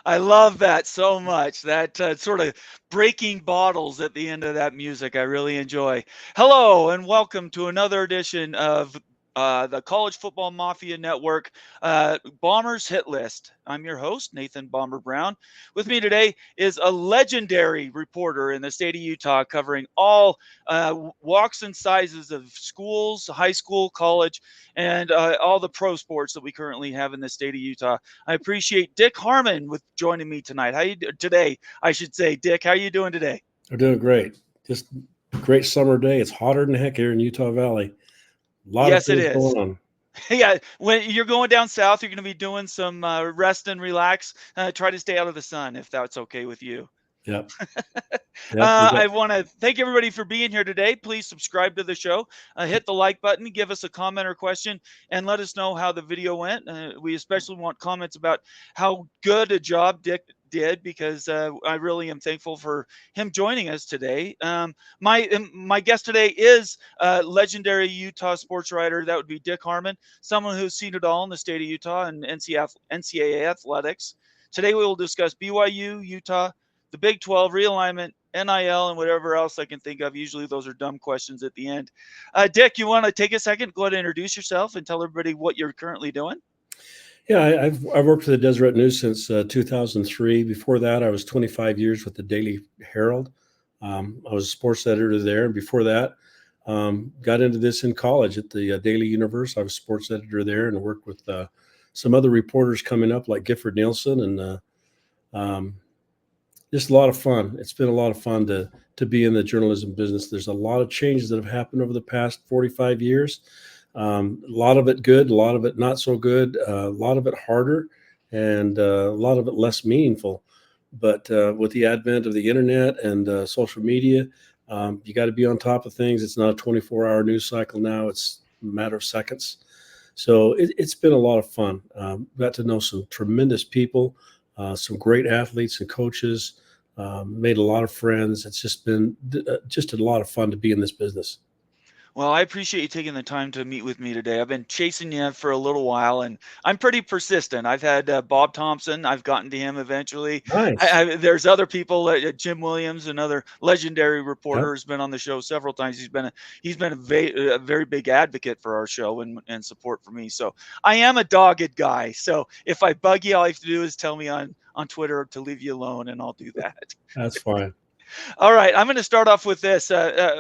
I love that so much. That sort of breaking bottles at the end of that music, I really enjoy. Hello, and welcome to another edition of the College Football Mafia Network Bombers Hit List. I'm your host, Nathan Bomber Brown. With me today is a legendary reporter in the state of Utah covering all walks and sizes of schools, high school, college, and all the pro sports that we currently have in the state of Utah. I appreciate Dick Harmon with joining me tonight. Today? I should say, Dick. How are you doing today? We're doing great. Just great summer day. It's hotter than heck here in Utah Valley. A lot of Yes, it things is. going on. Yeah, when you're going down south, you're going to be doing some rest and relax. Try to stay out of the sun if that's okay with you. Yep. Yep. We got I want to thank everybody for being here today. Please subscribe to the show, hit the like button, give us a comment or question, and let us know how the video went. We especially want comments about how good a job Dick did because I really am thankful for him joining us today. My guest today is legendary Utah sports writer. That would be Dick Harmon, someone who's seen it all in the state of Utah and NCAA athletics. Today we will discuss BYU, Utah, the Big 12 realignment, NIL, and whatever else I can think of. Usually those are dumb questions at the end. Dick, you want to take a second, go ahead and introduce yourself and tell everybody what you're currently doing? Yeah, I've worked for the Deseret News since 2003. Before that, I was 25 years with the Daily Herald. I was a sports editor there, and before that, got into this in college at the Daily Universe. I was sports editor there, and worked with some other reporters coming up like Gifford Nielsen, and um, just a lot of fun. It's been a lot of fun to be in the journalism business. There's a lot of changes that have happened over the past 45 years. A lot of it good, a lot of it not so good, a lot of it harder, and a lot of it less meaningful. But with the advent of the internet and social media, you got to be on top of things. It's not a 24-hour news cycle now. It's a matter of seconds. So it's been a lot of fun. Got to know some tremendous people, some great athletes and coaches, made a lot of friends. It's just been just a lot of fun to be in this business. Well, I appreciate you taking the time to meet with me today. I've been chasing you for a little while, and I'm pretty persistent. I've had Bob Thompson. I've gotten to him eventually. Nice. There's other people, Jim Williams, another legendary Yep. reporter, has been on the show several times. He's been a very big advocate for our show and support for me. So I am a dogged guy. So if I bug you, all you have to do is tell me on Twitter to leave you alone, and I'll do that. That's fine. All right, I'm going to start off with this.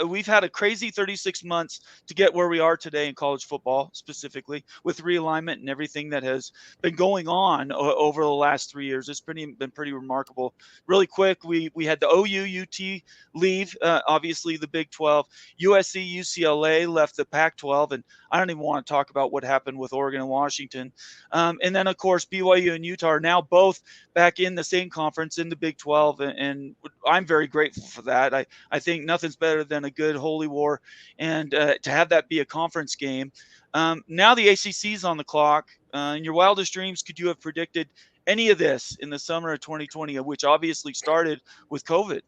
We've had a crazy 36 months to get where we are today in college football, specifically with realignment and everything that has been going on over the last 3 years. It's been pretty remarkable. Really quick, we had the OU UT leave, obviously the Big 12. USC UCLA left the Pac-12, and I don't even want to talk about what happened with Oregon and Washington. And then of course BYU and Utah are now both back in the same conference in the Big 12, and I'm very grateful for that. I think nothing's better than a good holy war, and to have that be a conference game. Now the ACC is on the clock. In your wildest dreams, could you have predicted any of this in the summer of 2020, which obviously started with COVID?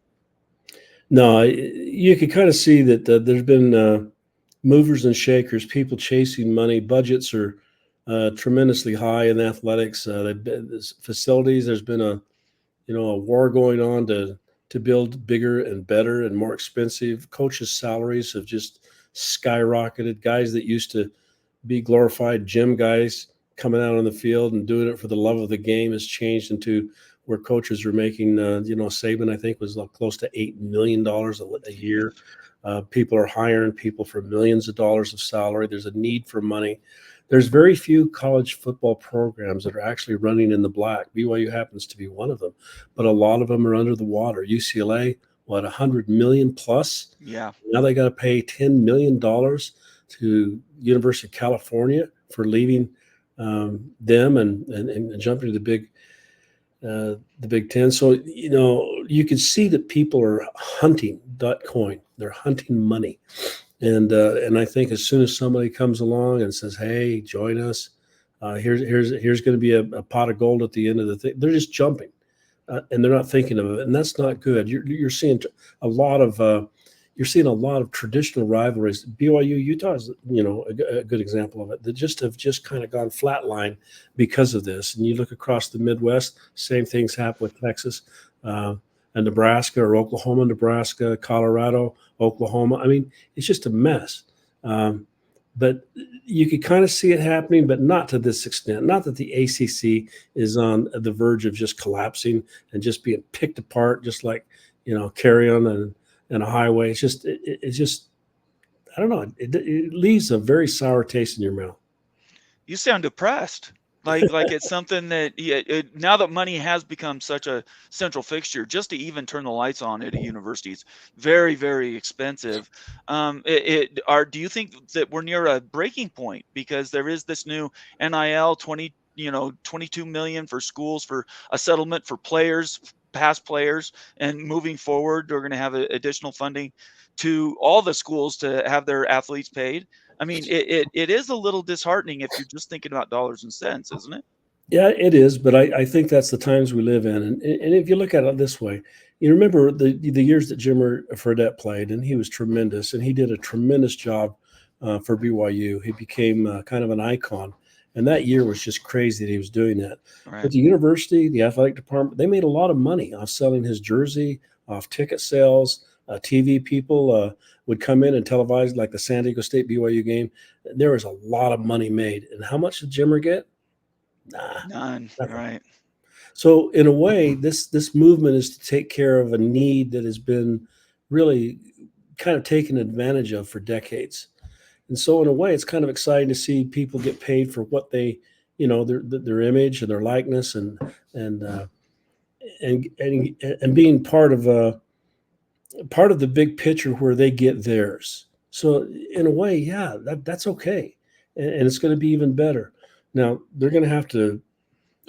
No, you could kind of see that there's been movers and shakers, people chasing money. Budgets are tremendously high in athletics. There's facilities. There's been a war going on to build bigger and better and more expensive. Coaches' salaries have just skyrocketed. Guys that used to be glorified gym guys coming out on the field and doing it for the love of the game has changed into where coaches are making, Saban, I think, was close to $8 million a year. People are hiring people for millions of dollars of salary. There's a need for money. There's very few college football programs that are actually running in the black. BYU happens to be one of them, but a lot of them are under the water. UCLA, what, 100 million plus? Yeah. Now they got to pay $10 million to University of California for leaving them and jumping to the Big Ten. So, you can see that people are hunting that coin. They're hunting money. And I think as soon as somebody comes along and says, "Hey, join us," here's going to be a pot of gold at the end of the thing. They're just jumping, and they're not thinking of it, and that's not good. You're seeing a lot of you're seeing a lot of traditional rivalries. BYU Utah is, a good example of it. That just have just kind of gone flatline because of this. And you look across the Midwest, same things happen with Texas, uh, and Nebraska, or Oklahoma, Nebraska, Colorado, Oklahoma. I mean, it's just a mess. Um, but you could kind of see it happening, but not to this extent. Not that the ACC is on the verge of just collapsing and just being picked apart, just like carry on and a highway. It's just I don't know. It leaves a very sour taste in your mouth. You sound depressed. Like it's something that, yeah, now that money has become such a central fixture, just to even turn the lights on at a university is very, very expensive. Do you think that we're near a breaking point because there is this new NIL 22 million for schools for a settlement for players, past players, and moving forward, we're going to have additional funding to all the schools to have their athletes paid. I mean, it is a little disheartening if you're just thinking about dollars and cents, isn't it? Yeah, it is, but I think that's the times we live in. And if you look at it this way, you remember the years that Jimmer Fredette played, and he was tremendous, and he did a tremendous job for BYU. He became kind of an icon, and that year was just crazy that he was doing that. Right. But the university, the athletic department, they made a lot of money off selling his jersey, off ticket sales. TV people would come in and televise like the San Diego State BYU game. There was a lot of money made. And how much did Jimmer get? Nah, None. nothing. Right. So in a way, this movement is to take care of a need that has been really kind of taken advantage of for decades. And so in a way, it's kind of exciting to see people get paid for what they, their image and their likeness and uh, and being part of the big picture where they get theirs. So in a way, yeah, that's okay, and it's going to be even better. Now they're going to have to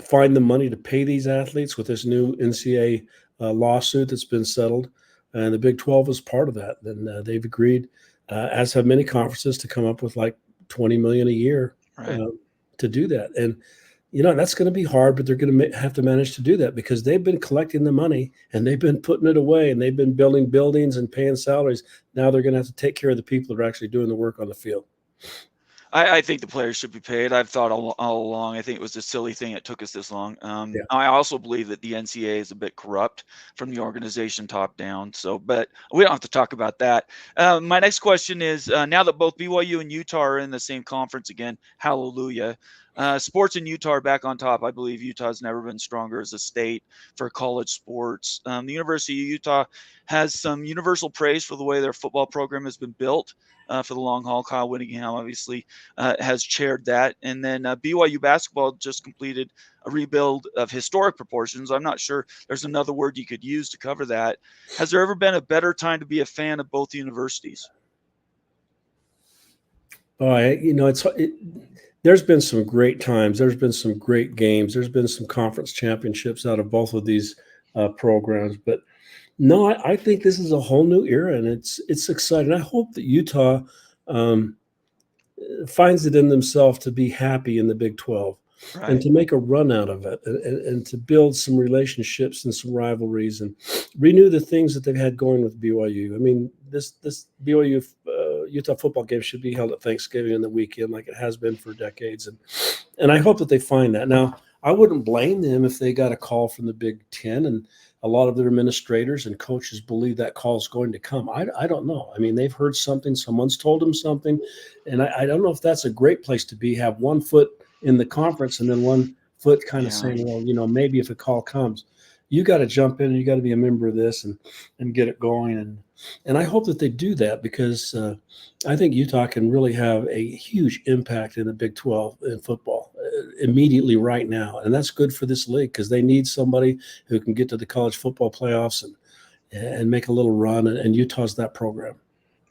find the money to pay these athletes with this new NCAA lawsuit that's been settled, and the Big 12 is part of that. And they've agreed, as have many conferences, to come up with like 20 million a year Right. uh, to do that. And that's going to be hard, but they're going to have to manage to do that because they've been collecting the money and they've been putting it away and they've been building buildings and paying salaries. Now they're going to have to take care of the people that are actually doing the work on the field. I think the players should be paid. I've thought all along. I think it was a silly thing it took us this long. I also believe that the NCAA is a bit corrupt from the organization top down. So, but we don't have to talk about that. My next question is: now that both BYU and Utah are in the same conference again, hallelujah. Sports in Utah are back on top. I believe Utah's never been stronger as a state for college sports. The University of Utah has some universal praise for the way their football program has been built for the long haul. Kyle Whittingham obviously has chaired that. And then BYU basketball just completed a rebuild of historic proportions. I'm not sure there's another word you could use to cover that. Has there ever been a better time to be a fan of both universities? There's been some great times. There's been some great games. There's been some conference championships out of both of these programs. But no, I think this is a whole new era, and it's exciting. I hope that Utah um, finds it in themselves to be happy in the Big 12 and Right. to make a run out of it and to build some relationships and some rivalries and renew the things that they've had going with BYU. I mean, this BYU Utah football game should be held at Thanksgiving in the weekend like it has been for decades. And I hope that they find that. Now, I wouldn't blame them if they got a call from the Big Ten and a lot of their administrators and coaches believe that call is going to come. I don't know. I mean, they've heard something. Someone's told them something. And I don't know if that's a great place to be, have one foot in the conference and then one foot kind of Yeah. saying, well, maybe if a call comes, you got to jump in and you got to be a member of this and get it going. And I hope that they do that because I think Utah can really have a huge impact in the Big 12 in football immediately right now. And that's good for this league because they need somebody who can get to the college football playoffs and make a little run. And Utah's that program.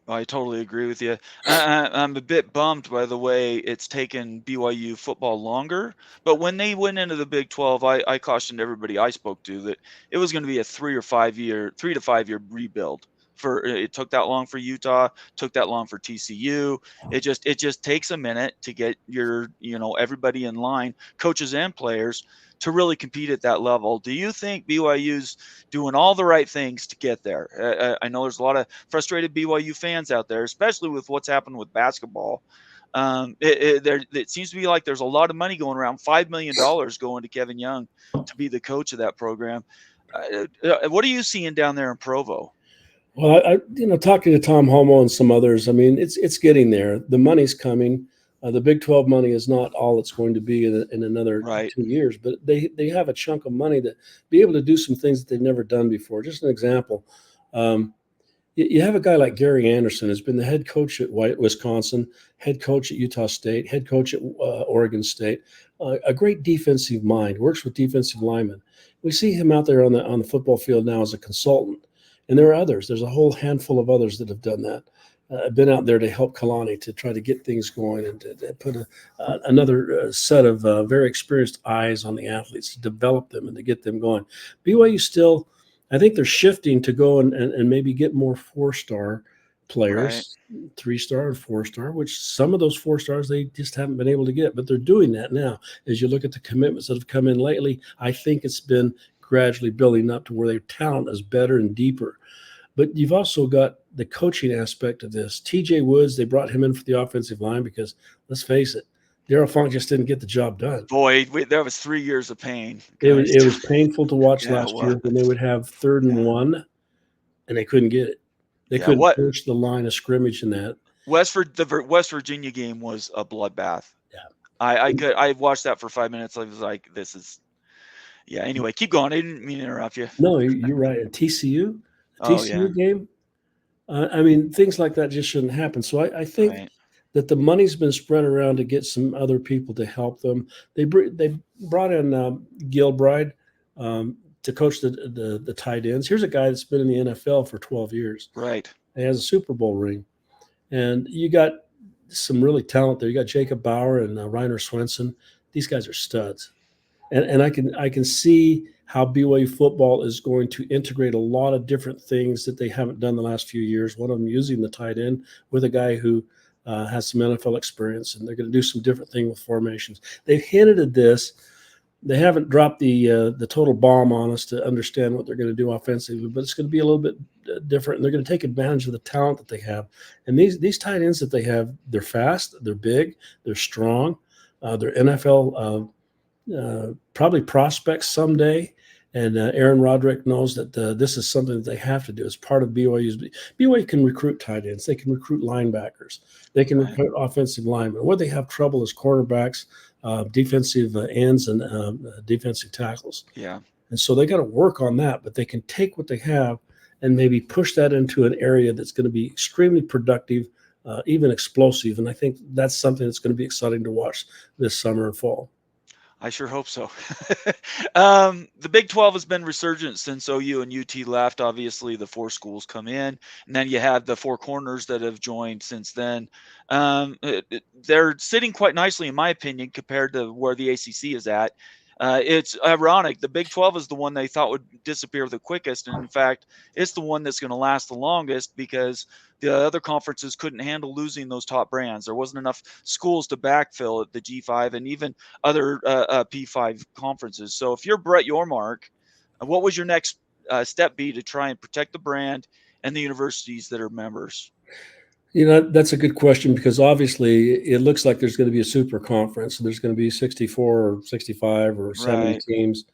I totally agree with you. I'm a bit bummed by the way it's taken BYU football longer. But when they went into the Big 12, I cautioned everybody I spoke to that it was going to be a 3 to 5 year rebuild. it took that long for Utah, took that long for TCU. It just takes a minute to get everybody in line, coaches and players, to really compete at that level. Do you think BYU's doing all the right things to get there? I know there's a lot of frustrated BYU fans out there, especially with what's happened with basketball. It seems to be like there's a lot of money going around, $5 million going to Kevin Young to be the coach of that program. What are you seeing down there in Provo? Well, talking to Tom Homo and some others, I mean, it's getting there. The money's coming. The Big 12 money is not all it's going to be in another Right. 2 years, but they have a chunk of money to be able to do some things that they've never done before. Just an example, you have a guy like Gary Anderson, who's been the head coach at Wisconsin, head coach at Utah State, head coach at Oregon State, a great defensive mind, works with defensive linemen. We see him out there on the football field now as a consultant. And there are others. There's a whole handful of others that have done that. I've been out there to help Kalani to try to get things going and to put another set of very experienced eyes on the athletes, to develop them and to get them going. BYU still, I think they're shifting to go and maybe get more 4-star players, right. 3-star and 4-star, which some of those 4-stars they just haven't been able to get. But they're doing that now. As you look at the commitments that have come in lately, I think it's been gradually building up to where their talent is better and deeper. But you've also got the coaching aspect of this. TJ Woods, they brought him in for the offensive line because, let's face it, Darryl Funk just didn't get the job done. Boy, that was 3 years of pain. It was painful to watch last year when they would have 3rd and 1, and they couldn't get it. They couldn't push the line of scrimmage in that. The West Virginia game was a bloodbath. Yeah, I watched that for 5 minutes. I was like, this is. Yeah. Anyway, keep going. I didn't mean to interrupt you. No, you're right. And TCU game. I mean, things like that just shouldn't happen. So I think that the money's been spread around to get some other people to help them. They brought in Gilbride to coach the tight ends. Here's a guy that's been in the NFL for 12 years. Right. He has a Super Bowl ring, and you got some really talent there. You got Jacob Bauer and Reiner Swenson. These guys are studs. And I can see how BYU football is going to integrate a lot of different things that they haven't done the last few years. One of them using the tight end with a guy who has some NFL experience, and they're going to do some different thing with formations. They've hinted at this. They haven't dropped the total bomb on us to understand what they're going to do offensively, but it's going to be a little bit different, and they're going to take advantage of the talent that they have. And these tight ends that they have, they're fast, they're big, they're strong, they're NFL probably prospects someday. And Aaron Roderick knows that this is something that they have to do. It's part of BYU's. BYU can recruit tight ends. They can recruit linebackers. They can recruit offensive linemen. Where they have trouble is cornerbacks, defensive ends, and defensive tackles. Yeah. And so they got to work on that. But they can take what they have and maybe push that into an area that's going to be extremely productive, even explosive. And I think that's something that's going to be exciting to watch this summer and fall. I sure hope so. The Big 12 has been resurgent since OU and UT left. Obviously, the 4 schools come in, and then you have the 4 corners that have joined since then. They're sitting quite nicely, in my opinion, compared to where the ACC is at. It's ironic. The Big 12 is the one they thought would disappear the quickest, and in fact, it's the one that's going to last the longest because the other conferences couldn't handle losing those top brands. There wasn't enough schools to backfill at the G5 and even other P5 conferences. So if you're Brett Yormark, what would your next step be to try and protect the brand and the universities that are members? That's a good question because obviously it looks like there's going to be a super conference. So there's going to be 64 or 65 or 70 teams.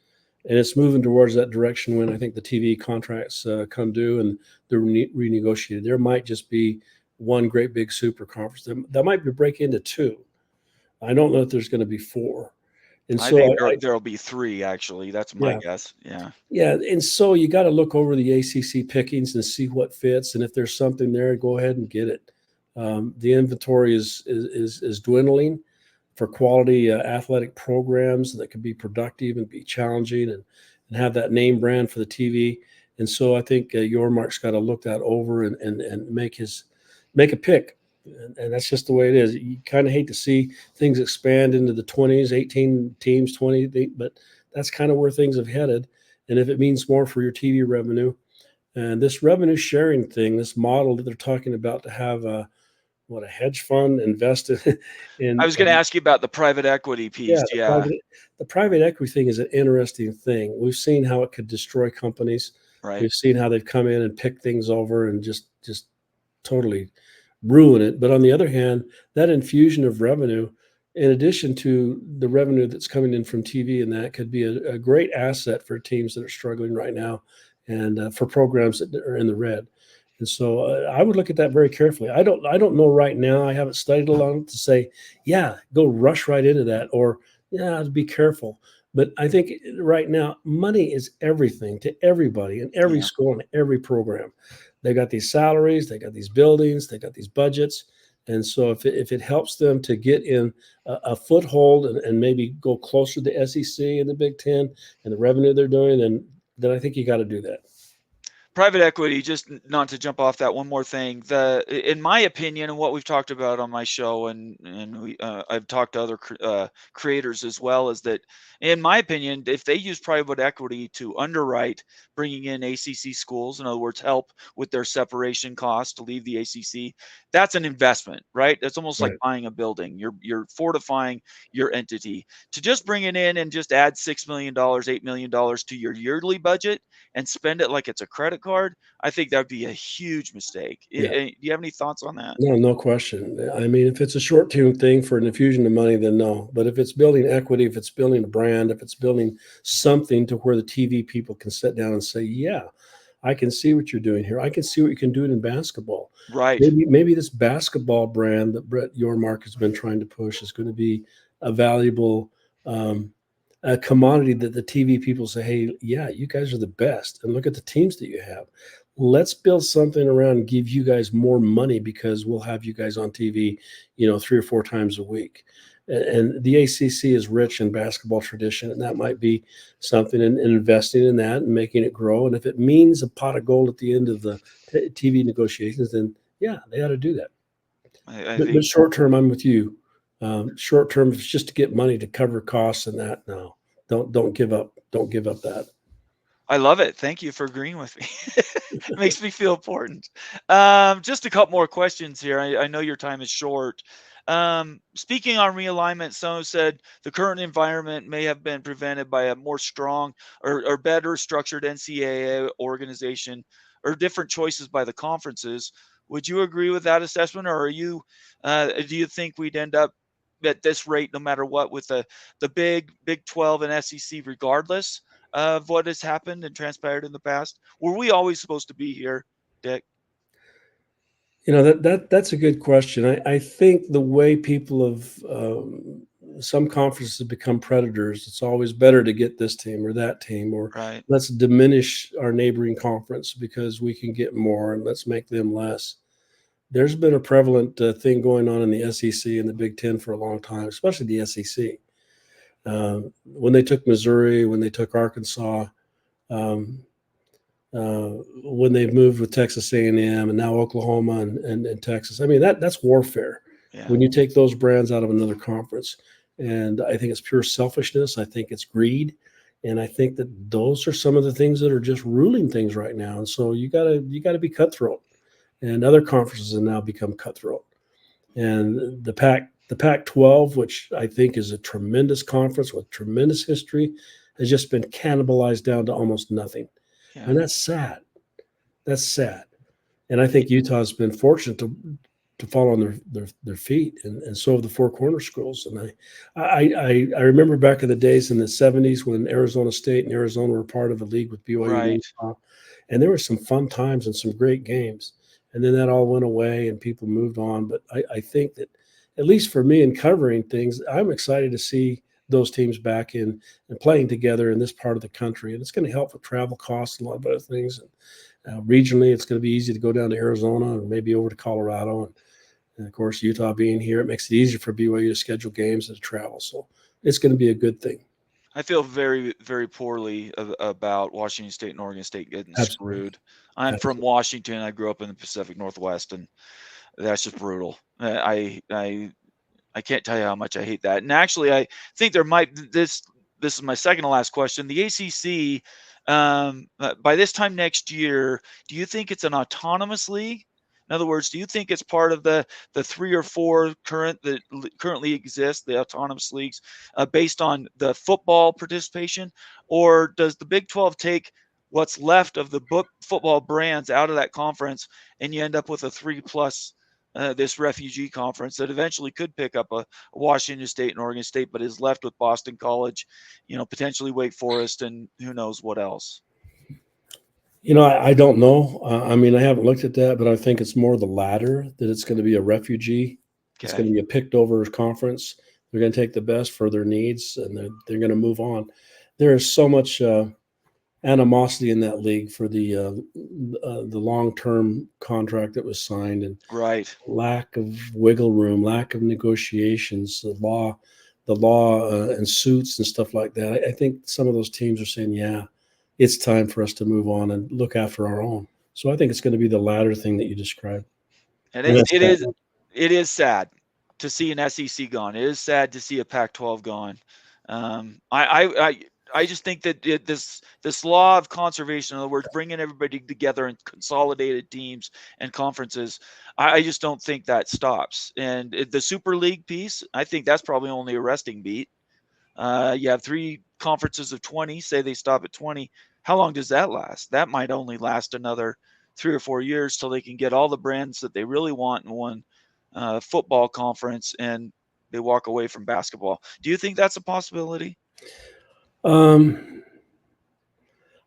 And it's moving towards that direction when I think the TV contracts come due and they're renegotiated. There might just be one great big super conference. That might be break into 2. I don't know if there's going to be 4. And I think there'll be 3, actually. That's my guess. Yeah. Yeah. And so you got to look over the ACC pickings and see what fits. And if there's something there, go ahead and get it. The inventory is dwindling for quality athletic programs that can be productive and be challenging and have that name brand for the TV. And so I think Yormark's got to look that over and make a pick. And that's just the way it is. You kind of hate to see things expand into the 20s, 18 teams, 20, but that's kind of where things have headed. And if it means more for your TV revenue, And this revenue sharing thing, this model that they're talking about to have a hedge fund invested I in, was gonna ask you about the private equity yeah, piece. Yeah, the private equity thing is an interesting thing. We've seen how it could destroy companies. right. We've seen how they've come in and picked things over and just totally ruin it. But on the other hand, that infusion of revenue, in addition to the revenue that's coming in from TV, and that could be a great asset for teams that are struggling right now, and for programs that are in the red. And so I would look at that very carefully. I don't know right now. I haven't studied a lot to say, yeah, go rush right into that, or yeah, be careful. But I think right now, money is everything to everybody in every Yeah. school and every program. They got these salaries, they got these buildings, they got these budgets. And so if it helps them to get in a foothold and maybe go closer to the SEC and the Big Ten and the revenue they're doing, then I think you got to do that. Private equity, just not to jump off that, one more thing. In my opinion, and what we've talked about on my show, and I've talked to other creators as well, is that, in my opinion, if they use private equity to underwrite bringing in ACC schools, in other words, help with their separation costs to leave the ACC, that's an investment, right? It's almost like Right. buying a building. You're fortifying your entity. To just bring it in and just add $6 million, $8 million to your yearly budget and spend it like it's a credit card, I think that would be a huge mistake. Yeah. Do you have any thoughts on that? No, no question. I mean, if it's a short-term thing for an infusion of money, then no. But if it's building equity, if it's building a brand, if it's building something to where the TV people can sit down and say, "Yeah, I can see what you're doing here. I can see what you can do in basketball. Right. Maybe this basketball brand that Brett Yormark has been trying to push is going to be a valuable um, a commodity that the TV people say, hey, yeah, you guys are the best. And look at the teams that you have. Let's build something around and give you guys more money because we'll have you guys on TV, 3 or 4 times a week. And the ACC is rich in basketball tradition, and that might be something in investing in that and making it grow. And if it means a pot of gold at the end of the TV negotiations, then yeah, they ought to do that. I But think short term, I'm with you. Short term, if it's just to get money to cover costs and that, no, don't give up. Don't give up that. I love it. Thank you for agreeing with me. It makes me feel important. Just a couple more questions here. I know your time is short. Speaking on realignment, someone said the current environment may have been prevented by a more strong or better structured NCAA organization or different choices by the conferences. Would you agree with that assessment, or do you think we'd end up at this rate no matter what with the Big 12 and SEC regardless of what has happened and transpired in the past? Were we always supposed to be here, Dick? That's a good question. I think the way people have some conferences have become predators. It's always better to get this team or that team, or Right. let's diminish our neighboring conference because we can get more and let's make them less. There's been a prevalent thing going on in the SEC and the Big Ten for a long time, especially the SEC. When they took Missouri, when they took Arkansas, um, when they've moved with Texas A&M and now Oklahoma and Texas. I mean, that's warfare Yeah. when you take those brands out of another conference. And I think it's pure selfishness. I think it's greed. And I think that those are some of the things that are just ruling things right now. And so you gotta be cutthroat. And other conferences have now become cutthroat. And the Pac-12, which I think is a tremendous conference with tremendous history, has just been cannibalized down to almost nothing. Yeah. And that's sad. That's sad. And I think Utah's been fortunate to fall on their feet, and so have the Four Corner schools. And I remember back in the days in the '70s when Arizona State and Arizona were part of a league with BYU and Right. Utah, and there were some fun times and some great games. And then that all went away and people moved on. But I think that, at least for me in covering things, I'm excited to see those teams back in and playing together in this part of the country. And it's going to help with travel costs and a lot of other things. And regionally, it's going to be easy to go down to Arizona and maybe over to Colorado. And of course, Utah being here, it makes it easier for BYU to schedule games and to travel. So it's going to be a good thing. I feel very, very poorly about Washington State and Oregon State getting Absolutely. screwed. I'm from Absolutely. Washington. I grew up in the Pacific Northwest, and that's just brutal. I can't tell you how much I hate that. And actually, I think there might this is my second to last question. The ACC by this time next year, do you think it's an autonomous league? In other words, do you think it's part of the 3 or 4 currently exist, the autonomous leagues, based on the football participation, or does the Big 12 take what's left of the football brands out of that conference, and you end up with a 3+ this refugee conference that eventually could pick up a Washington State and Oregon State, but is left with Boston College, potentially Wake Forest, and who knows what else. I don't know. I mean, I haven't looked at that, but I think it's more the latter, that it's going to be a refugee. It's going Okay. to be a picked over conference. They're going to take the best for their needs, and they're going to move on. There is so much animosity in that league for the long term contract that was signed, and Right. lack of wiggle room, lack of negotiations, the law and suits and stuff like that. I think some of those teams are saying, yeah, it's time for us to move on and look after our own. So I think it's going to be the latter thing that you described. And And it, that's it that. is it is sad to see an SEC gone. It is sad to see a Pac-12 gone. I just think that this law of conservation, in other words, bringing everybody together in consolidated teams and conferences, I just don't think that stops. And the Super League piece, I think that's probably only a resting beat. You have 3 conferences of 20. Say they stop at 20. How long does that last? That might only last another 3 or 4 years till they can get all the brands that they really want in one football conference, and they walk away from basketball. Do you think that's a possibility? Um,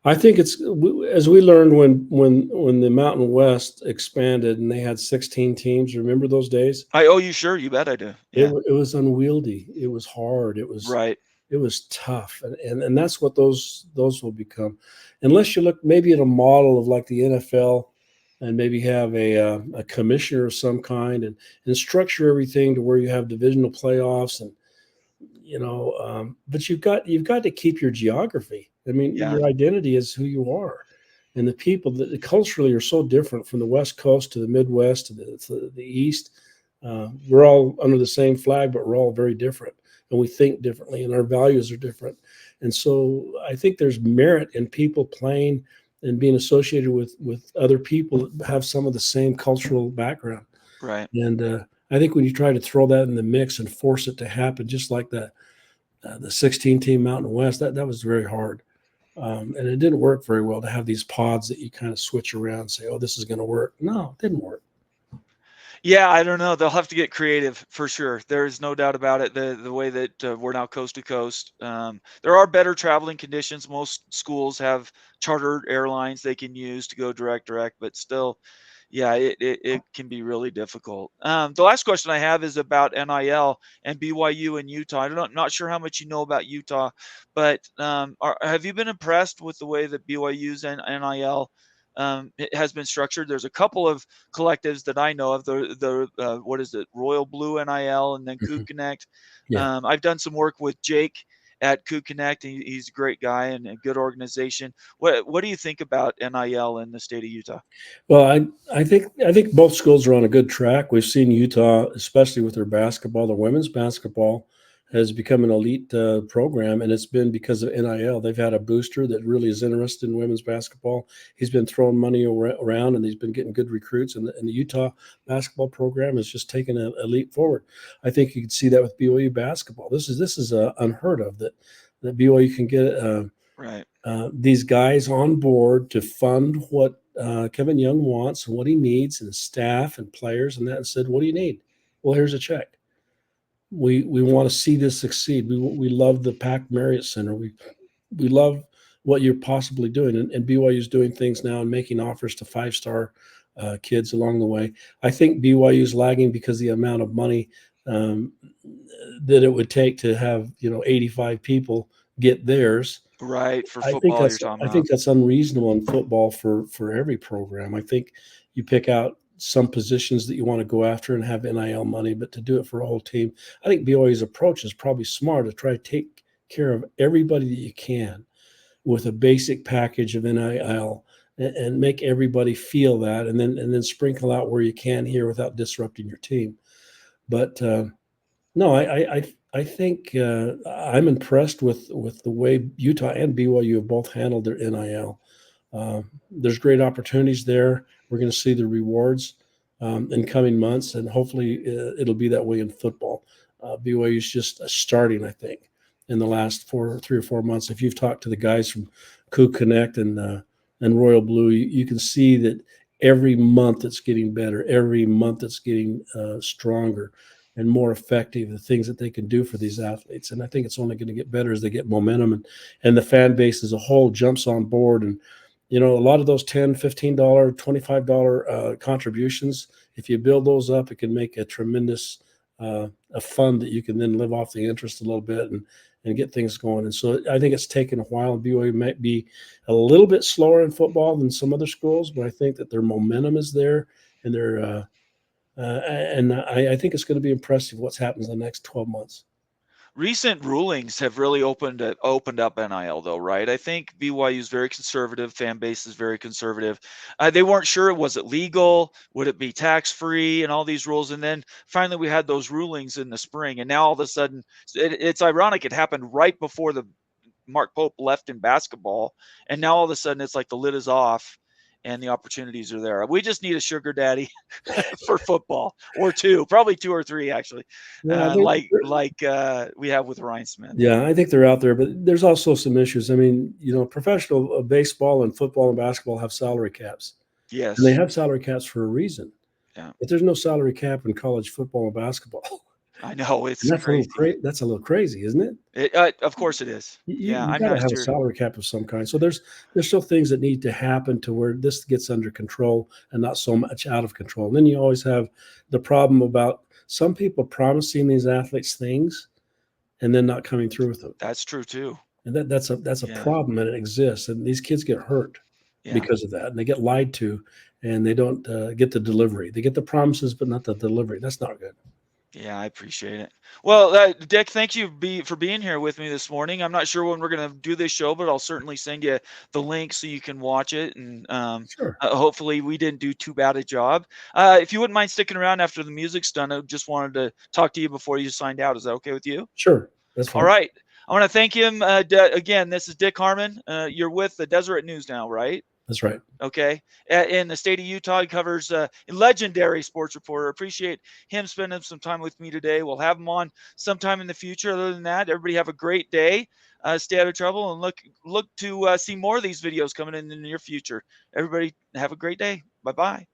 I think it's as we learned when the Mountain West expanded and they had 16 teams. Remember those days? Oh, you sure? You bet I do. Yeah. It was unwieldy. It was hard. Right. It was tough, and that's what those will become, unless you look maybe at a model of like the NFL, and maybe have a commissioner of some kind, and structure everything to where you have divisional playoffs, and but you've got to keep your geography. I mean, Yeah. your identity is who you are, and the people that culturally are so different from the West Coast to the Midwest to the East. We're all under the same flag, but we're all very different, and we think differently, and our values are different. And so, I think there's merit in people playing and being associated with other people that have some of the same cultural background. Right. And I think when you try to throw that in the mix and force it to happen, just like the 16 team Mountain West, that was very hard. And it didn't work very well to have these pods that you kind of switch around and say, oh, this is going to work. No, it didn't work. Yeah, I don't know. They'll have to get creative for sure. There is no doubt about it. The way that we're now coast to coast, there are better traveling conditions. Most schools have chartered airlines they can use to go direct, but still, yeah, it can be really difficult. The last question I have is about NIL and BYU and Utah. I'm not sure how much you know about Utah, but have you been impressed with the way that BYU's NIL it has been structured? There's a couple of collectives that I know of. The what is it? Royal Blue NIL, and then Coup Mhm. Connect. Yeah. I've done some work with Jake at Coup Connect. He's a great guy and a good organization. What do you think about NIL in the state of Utah? Well, I think both schools are on a good track. We've seen Utah, especially with their basketball, their women's basketball has become an elite program, and it's been because of NIL. They've had a booster that really is interested in women's basketball. He's been throwing money around, and he's been getting good recruits. And the Utah basketball program has just taken a leap forward. I think you can see that with BYU basketball. This is unheard of that BYU can get. Right. These guys on board to fund what Kevin Young wants and what he needs, and staff and players, and that, and said, "What do you need?" Well, here's a check. We want to see this succeed. We love the Pac Marriott Center. We love what you're possibly doing, and BYU is doing things now and making offers to 5-star kids along the way. I think BYU is lagging because the amount of money um, that it would take to have 85 people get theirs. Right. For I think football, you're that's talking I think about. that's unreasonable in football for every program. I think you pick out some positions that you want to go after and have NIL money, but to do it for a whole team, I think BYU's approach is probably smart to try to take care of everybody that you can with a basic package of NIL, and make everybody feel that, and then sprinkle out where you can here without disrupting your team. But no, I think I'm impressed with the way Utah and BYU have both handled their NIL. There's great opportunities there. We're going to see the rewards in coming months, and hopefully it'll be that way in football. BYU is just starting, I think, in the last 3 or 4 months. If you've talked to the guys from Coup Connect and Royal Blue, you can see that every month it's getting better. Every month it's getting stronger and more effective. The things that they can do for these athletes, and I think it's only going to get better as they get momentum, and the fan base as a whole jumps on board. And a lot of those $10, $15, $25 contributions, if you build those up, it can make a tremendous a fund that you can then live off the interest a little bit and get things going. And so I think it's taken a while. BYU might be a little bit slower in football than some other schools, but I think that their momentum is there, and I think it's going to be impressive what's happened in the next 12 months. Recent rulings have really opened up NIL, though, right? I think BYU is very conservative. Fan base is very conservative. They weren't sure, was it legal? Would it be tax free? And all these rules. And then finally, we had those rulings in the spring. And now all of a sudden, it's ironic. It happened right before the Mark Pope left in basketball, and now all of a sudden, it's like the lid is off. And the opportunities are there. We just need a sugar daddy for football, or two, probably 2 or 3, actually, Yeah, we have with Ryan Smith. Yeah, I think they're out there, but there's also some issues. I mean, professional baseball and football and basketball have salary caps, and they Yes. have salary caps for a reason. Yeah. But there's no salary cap in college football and basketball. I know, it's And that's crazy. that's a little crazy, isn't it? Of course it is. Yeah, You I'm got to not have a sure. salary cap of some kind. So there's still things that need to happen to where this gets under control and not so much out of control. And then you always have the problem about some people promising these athletes things and then not coming through with them. That's true too. And that's a Yeah. problem, and it exists. And these kids get hurt Yeah. because of that, and they get lied to, and they don't get the delivery. They get the promises, but not the delivery. That's not good. Yeah, I appreciate it. Well, Dick, thank you for being here with me this morning. I'm not sure when we're going to do this show, but I'll certainly send you the link so you can watch it. And Sure, hopefully we didn't do too bad a job. If you wouldn't mind sticking around after the music's done, I just wanted to talk to you before you signed out. Is that okay with you? sure, that's All fine. right. I want to thank him again. This is Dick Harmon. You're with the Deseret News now, right? That's right. Okay. In the state of Utah, he covers legendary sports reporter. Appreciate him spending some time with me today. We'll have him on sometime in the future. Other than that, everybody have a great day. Stay out of trouble, and look to see more of these videos coming in the near future. Everybody have a great day. Bye-bye.